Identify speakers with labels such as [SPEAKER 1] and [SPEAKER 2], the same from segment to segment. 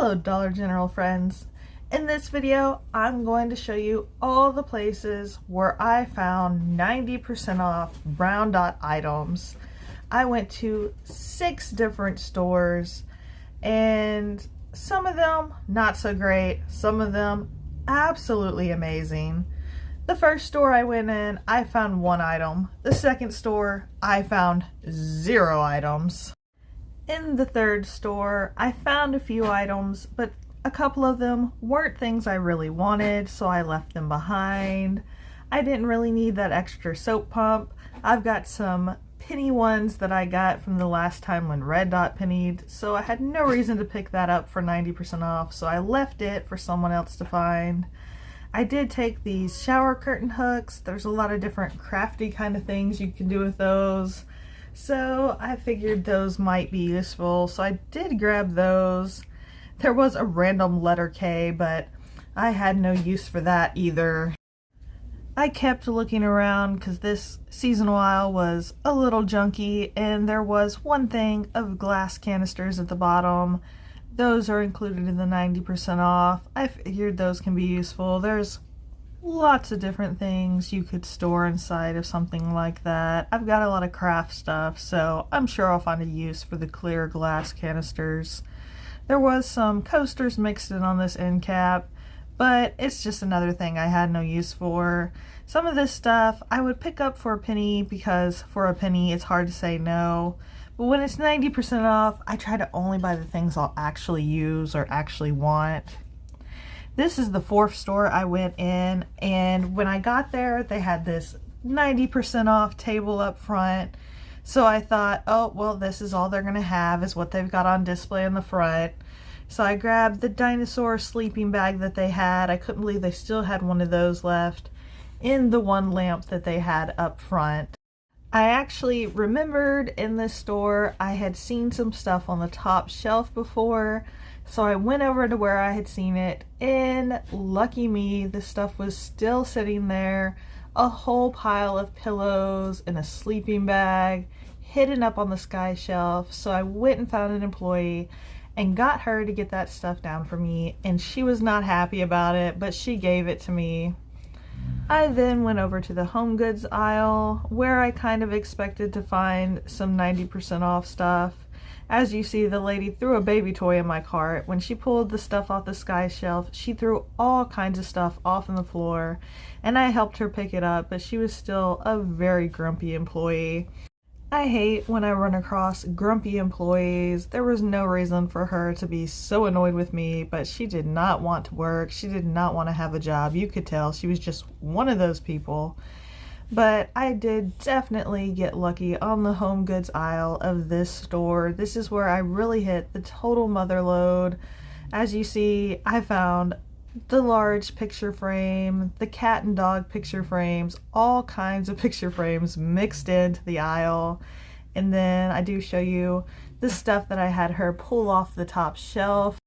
[SPEAKER 1] Hello Dollar General friends. In this video, I'm going to show you all the places where I found 90% off brown dot items. I went to 6 different stores and some of them not so great, some of them absolutely amazing. The first store I went in, I found 1 item. The second store, I found 0 items. In the third store, I found a few items, but a couple of them weren't things I really wanted, so I left them behind. I didn't really need that extra soap pump. I've got some penny ones that I got from the last time when Red Dot pennied, so I had no reason to pick that up for 90% off, so I left it for someone else to find. I did take these shower curtain hooks. There's a lot of different crafty kind of things you can do with those. So I figured those might be useful, so I did grab those. There was a random letter K, but I had no use for that either. I kept looking around because this seasonal aisle was a little junky, and there was one thing of glass canisters at the bottom. Those are included in the 90% off. I figured those can be useful. There's lots of different things you could store inside of something like that. I've got a lot of craft stuff, so I'm sure I'll find a use for the clear glass canisters. There was some coasters mixed in on this end cap, but it's just another thing I had no use for. Some of this stuff I would pick up for a penny because for a penny it's hard to say no. But when it's 90% off, I try to only buy the things I'll actually use or actually want. This is the 4th store I went in, and when I got there, they had this 90% off table up front. So I thought, oh, well, this is all they're going to have is what they've got on display in the front. So I grabbed the dinosaur sleeping bag that they had. I couldn't believe they still had one of those left in the one lamp that they had up front. I actually remembered in this store I had seen some stuff on the top shelf before. So I went over to where I had seen it, and lucky me, the stuff was still sitting there. A whole pile of pillows and a sleeping bag hidden up on the sky shelf. So I went and found an employee and got her to get that stuff down for me, and she was not happy about it, but she gave it to me. I then went over to the home goods aisle where I kind of expected to find some 90% off stuff. As you see, the lady threw a baby toy in my cart. When she pulled the stuff off the sky shelf, she threw all kinds of stuff off on the floor, and I helped her pick it up, but she was still a very grumpy employee. I hate when I run across grumpy employees. There was no reason for her to be so annoyed with me, but she did not want to work. She did not want to have a job. You could tell she was just one of those people. But I did definitely get lucky on the home goods aisle of this store. This is where I really hit the total mother load. As you see, I found the large picture frame, the cat and dog picture frames, all kinds of picture frames mixed into the aisle. And then I do show you the stuff that I had her pull off the top shelf.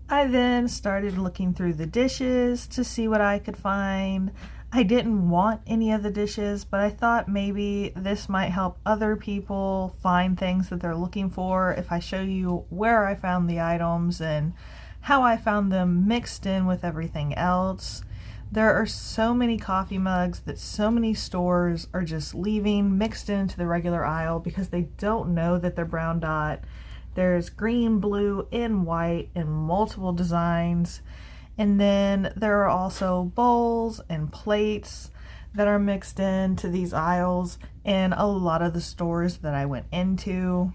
[SPEAKER 1] I then started looking through the dishes to see what I could find. I didn't want any of the dishes, but I thought maybe this might help other people find things that they're looking for if I show you where I found the items and how I found them mixed in with everything else. There are so many coffee mugs that so many stores are just leaving mixed into the regular aisle because they don't know that they're brown dot. There's green, blue, and white in multiple designs. And then there are also bowls and plates that are mixed into these aisles in a lot of the stores that I went into.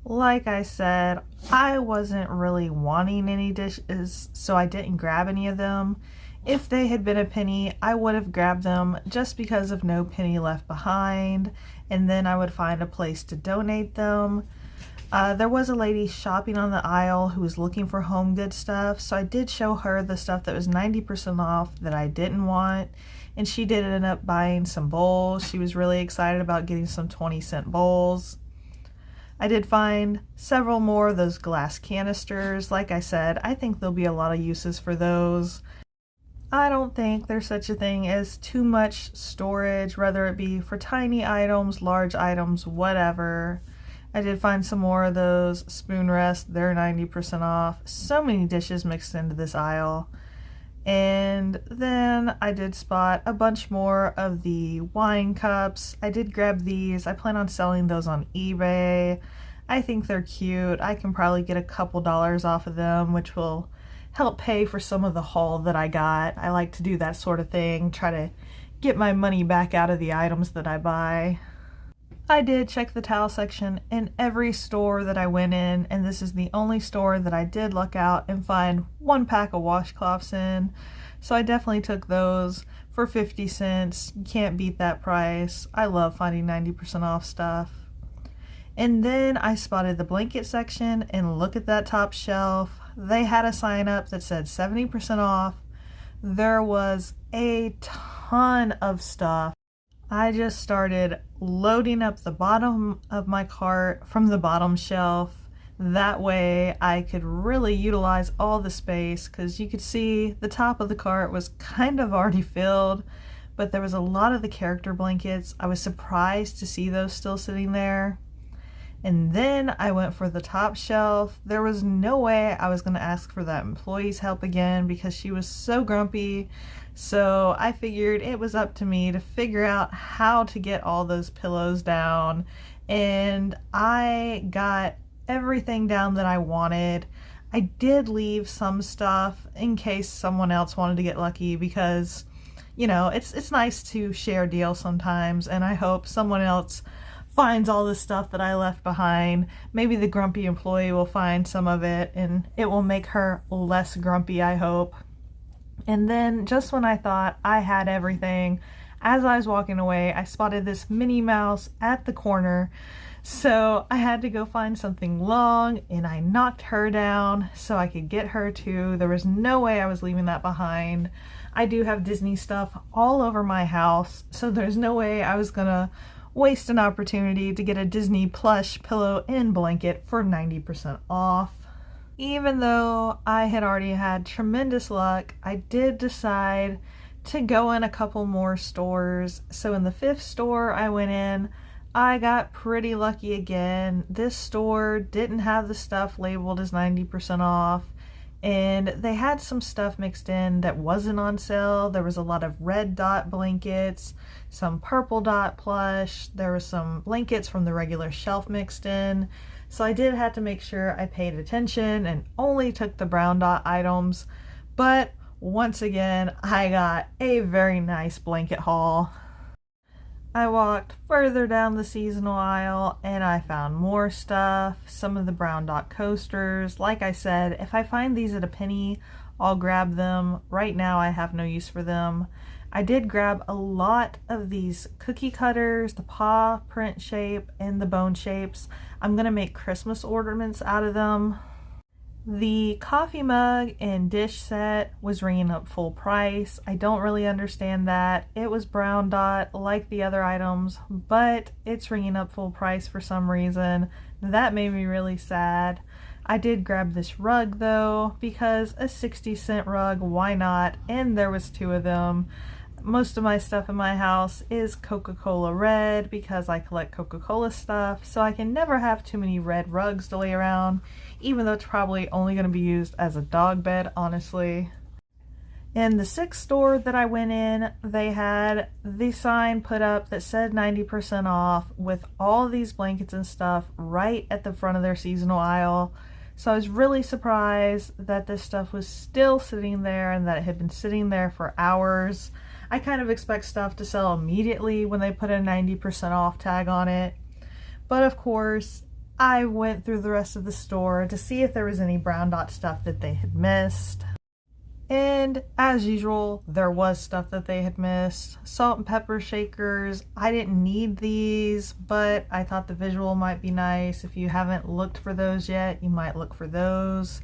[SPEAKER 1] Like I said, I wasn't really wanting any dishes, so I didn't grab any of them. If they had been a penny, I would have grabbed them just because of no penny left behind, and then I would find a place to donate them. There was a lady shopping on the aisle who was looking for home good stuff, so I did show her the stuff that was 90% off that I didn't want, and she did end up buying some bowls. She was really excited about getting some 20-cent bowls. I did find several more of those glass canisters. Like I said, I think there'll be a lot of uses for those. I don't think there's such a thing as too much storage, whether it be for tiny items, large items, whatever. I did find some more of those spoon rests. They're 90% off. So many dishes mixed into this aisle. And then I did spot a bunch more of the wine cups. I did grab these. I plan on selling those on eBay. I think they're cute. I can probably get a couple dollars off of them, which will help pay for some of the haul that I got. I like to do that sort of thing, try to get my money back out of the items that I buy. I did check the towel section in every store that I went in, and this is the only store that I did look out and find one pack of washcloths in. So I definitely took those for 50 cents. You can't beat that price. I love finding 90% off stuff. And then I spotted the blanket section, and look at that top shelf. They had a sign up that said 70% off. There was a ton of stuff. I just started loading up the bottom of my cart from the bottom shelf. That way I could really utilize all the space, because you could see the top of the cart was kind of already filled, but there was a lot of the character blankets. I was surprised to see those still sitting there. And then I went for the top shelf. There was no way I was going to ask for that employee's help again because she was so grumpy. So I figured it was up to me to figure out how to get all those pillows down. And I got everything down that I wanted. I did leave some stuff in case someone else wanted to get lucky, because, you know, it's nice to share deals sometimes, and I hope someone else finds all the stuff that I left behind. Maybe the grumpy employee will find some of it and it will make her less grumpy, I hope. And then just when I thought I had everything, as I was walking away, I spotted this Minnie Mouse at the corner. So I had to go find something long, and I knocked her down so I could get her too. There was no way I was leaving that behind. I do have Disney stuff all over my house, so there's no way I was gonna waste an opportunity to get a Disney plush pillow and blanket for 90% off. Even though I had already had tremendous luck, I did decide to go in a couple more stores. So in the 5th store I went in, I got pretty lucky again. This store didn't have the stuff labeled as 90% off, and they had some stuff mixed in that wasn't on sale. There was a lot of red dot blankets, some purple dot plush, there was some blankets from the regular shelf mixed in. So I did have to make sure I paid attention and only took the brown dot items. But once again, I got a very nice blanket haul. I walked further down the seasonal aisle and I found more stuff, some of the brown dot coasters. Like I said, if I find these at a penny, I'll grab them. Right now I have no use for them. I did grab a lot of these cookie cutters, the paw print shape and the bone shapes. I'm gonna make Christmas ornaments out of them. The coffee mug and dish set was ringing up full price. I don't really understand that. It was brown dot like the other items, but it's ringing up full price for some reason. That made me really sad. I did grab this rug though, because a 60-cent rug, why not? And there was 2 of them. Most of my stuff in my house is Coca-Cola red because I collect Coca-Cola stuff, so I can never have too many red rugs to lay around, even though it's probably only going to be used as a dog bed, honestly. In the 6th store that I went in, they had the sign put up that said 90% off with all these blankets and stuff right at the front of their seasonal aisle. So I was really surprised that this stuff was still sitting there and that it had been sitting there for hours. I kind of expect stuff to sell immediately when they put a 90% off tag on it. But of course, I went through the rest of the store to see if there was any brown dot stuff that they had missed. And as usual, there was stuff that they had missed. Salt and pepper shakers. I didn't need these, but I thought the visual might be nice. If you haven't looked for those yet, you might look for those.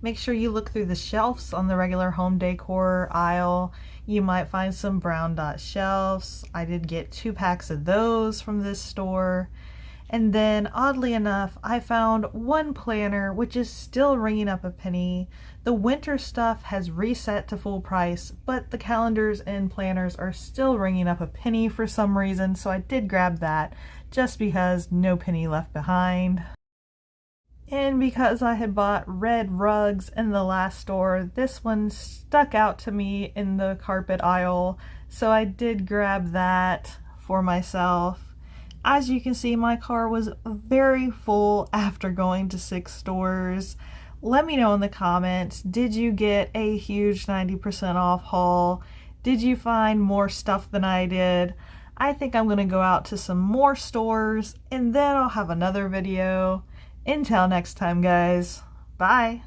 [SPEAKER 1] Make sure you look through the shelves on the regular home decor aisle. You might find some brown dot shelves. I did get 2 packs of those from this store. And then, oddly enough, I found one planner which is still ringing up a penny. The winter stuff has reset to full price, but the calendars and planners are still ringing up a penny for some reason, so I did grab that just because no penny left behind. And because I had bought red rugs in the last store, this one stuck out to me in the carpet aisle, so I did grab that for myself. As you can see, my car was very full after going to 6 stores. Let me know in the comments, did you get a huge 90% off haul? Did you find more stuff than I did? I think I'm going to go out to some more stores and then I'll have another video. Until next time, guys. Bye.